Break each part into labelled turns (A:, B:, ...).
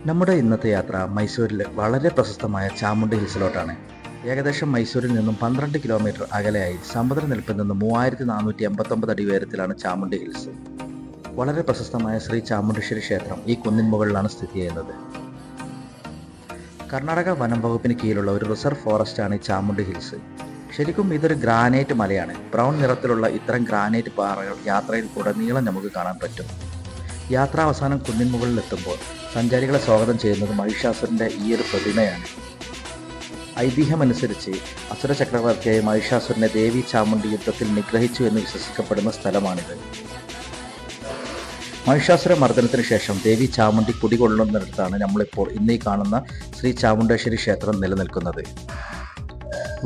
A: നമ്മുടെ ഇന്നത്തെ യാത്ര മൈസൂരിലെ വളരെ പ്രശസ്തമായ ചാമുണ്ഡി ഹിൽസിലോട്ടാണ്. ഏകദേശം മൈസൂരിൽ നിന്നും 12 കിലോമീറ്റർ അകലെയായി സമുദ്രനിരപ്പിൽ നിന്ന് 3489 അടി ഉയരത്തിലാണ് ചാമുണ്ഡി ഹിൽസ്. വളരെ പ്രശസ്തമായ ശ്രീ ചാമുണ്ഡേശ്വരി ക്ഷേത്രം ഈ കുന്നിൻ മുകളിലാണ് സ്ഥിതി ചെയ്യുന്നത്. കർണാടക വനം വകുപ്പിന് കീഴിലുള്ള ഒരു റിസർവ് ഫോറസ്റ്റാണ് ഈ ചാമുണ്ഡി ഹിൽസ്. ശരിക്കും ഇതൊരു ഗ്രാനൈറ്റ് മലയാണ്. ബ്രൗൺ നിറത്തിലുള്ള ഇത്തരം ഗ്രാനൈറ്റ് പാറകൾ യാത്രയിൽ ഉടനീളം നമുക്ക് കാണാൻ പറ്റും. യാത്രാവസാനം കുന്നിൻ മുകളിലെത്തുമ്പോൾ സഞ്ചാരികളെ സ്വാഗതം ചെയ്യുന്നത് മഹിഷാസുരൻ്റെ ഈ ഒരു പ്രതിമയാണ്. ഐതിഹ്യമനുസരിച്ച് അസുര ചക്രവർത്തിയായ മഹിഷാസുരനെ ദേവി ചാമുണ്ഡി യുദ്ധത്തിൽ നിഗ്രഹിച്ചു എന്ന് വിശ്വസിക്കപ്പെടുന്ന സ്ഥലമാണിത്. മഹിഷാസുര മർദ്ദനത്തിന് ശേഷം ദേവി ചാമുണ്ഡി കുടികൊള്ളുന്നിടത്താണ് നമ്മളിപ്പോൾ ഇന്നീ കാണുന്ന ശ്രീ ചാമുണ്ഡേശ്വരി ക്ഷേത്രം നിലനിൽക്കുന്നത്.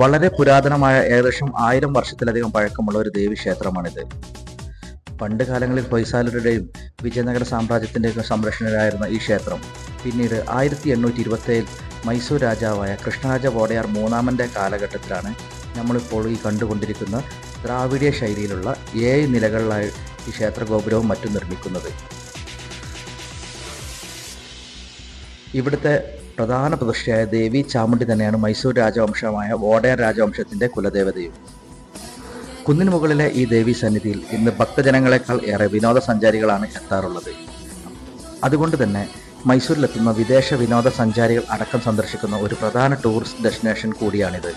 A: വളരെ പുരാതനമായ ഏകദേശം 1000 വർഷത്തിലധികം പഴക്കമുള്ള ഒരു ദേവി ക്ഷേത്രമാണിത്. പണ്ട് കാലങ്ങളിൽ ഹൊയ്സാലരുടെയും വിജയനഗര സാമ്രാജ്യത്തിൻ്റെയും സംരക്ഷണരായിരുന്ന ഈ ക്ഷേത്രം പിന്നീട് 1827 മൈസൂർ രാജാവായ കൃഷ്ണരാജ വോഡയാർ മൂന്നാമൻ്റെ കാലഘട്ടത്തിലാണ് നമ്മളിപ്പോൾ ഈ കണ്ടുകൊണ്ടിരിക്കുന്ന ദ്രാവിഡീയ ശൈലിയിലുള്ള 7 നിലകളിലായി ഈ ക്ഷേത്ര ഗോപുരവും മറ്റും നിർമ്മിക്കുന്നത്. ഇവിടുത്തെ പ്രധാന പ്രതിഷ്ഠയായ ദേവി ചാമുണ്ഡി തന്നെയാണ് മൈസൂർ രാജവംശമായ വോഡയാർ രാജവംശത്തിൻ്റെ കുലദേവതയും. കുന്നിന് മുകളിലെ ഈ ദേവീ സന്നിധിയിൽ ഇന്ന് ഭക്തജനങ്ങളെക്കാൾ ഏറെ വിനോദസഞ്ചാരികളാണ് എത്താറുള്ളത്. അതുകൊണ്ട് തന്നെ മൈസൂരിലെത്തുന്ന വിദേശ വിനോദസഞ്ചാരികൾ അടക്കം സന്ദർശിക്കുന്ന ഒരു പ്രധാന ടൂറിസ്റ്റ് ഡെസ്റ്റിനേഷൻ കൂടിയാണിത്.